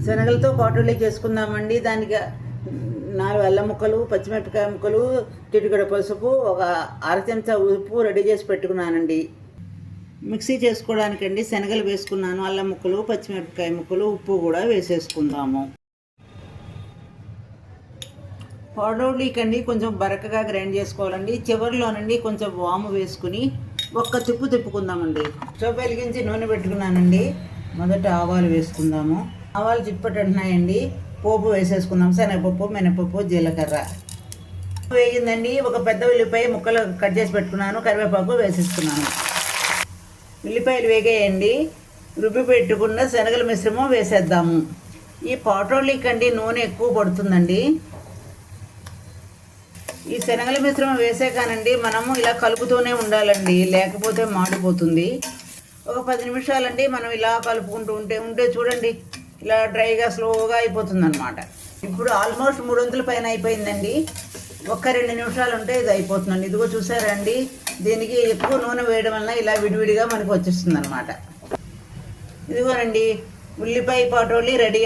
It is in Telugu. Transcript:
శనగలతో పాటోళ్ళీ చేసుకుందామండి. దానికి 4 అల్లం ముక్కలు, పచ్చిమిరపకాయ ముక్కలు, చిటికెడు పసుపు, ఒక అర చెంచా ఉప్పు రెడీ చేసి పెట్టుకున్నానండి. మిక్సీ చేసుకోవడానికండి శనగలు వేసుకున్నాను. అల్లం ముక్కలు, పచ్చిమిరపకాయ ముక్కలు, ఉప్పు కూడా వేసేసుకుందాము. పాటోళ్ళీకండి కొంచెం బరకగా గ్రైండ్ చేసుకోవాలండి. చివరిలోనండి కొంచెం వాము వేసుకుని ఒక్క తిప్పుకుందామండి. స్టవ్ వెలిగించి నూనె పెట్టుకున్నానండి. మొదట ఆవాలు వేసుకుందాము. ఆవాలు చిప్పటంటున్నాయండి. పోపు వేసేసుకుందాం. శనగపప్పు, మినపప్పు, జీలకర్ర వేగిందండి. ఒక పెద్ద ఉల్లిపాయ ముక్కలు కట్ చేసి పెట్టుకున్నాను. కరివేపాకు వేసేసుకున్నాను. ఉల్లిపాయలు వేగేయండి. రుబ్బి పెట్టుకున్న శనగల మిశ్రమం వేసేద్దాము. ఈ పాటోళ్ళీకండి నూనె ఎక్కువ పడుతుందండి. ఈ శనగల మిశ్రమం వేసాకానండి మనము ఇలా కలుపుతూనే ఉండాలండి, లేకపోతే మాడిపోతుంది. ఒక 10 నిమిషాలండి మనం ఇలా కలుపుకుంటూ ఉంటే చూడండి ఇలా డ్రైగా స్లోగా అయిపోతుంది అనమాట. ఇప్పుడు ఆల్మోస్ట్ 300 పైన అయిపోయిందండి. ఒక్క 2 నిమిషాలు ఉంటే ఇది అయిపోతుందండి. ఇదిగో చూసారా అండి, దీనికి ఎక్కువ నూనె వేయడం వలన ఇలా విడివిడిగా మనకు వచ్చేస్తుంది అనమాట. ఇదిగోనండి ఉల్లిపాయ పాటోళ్ళీ రెడీ.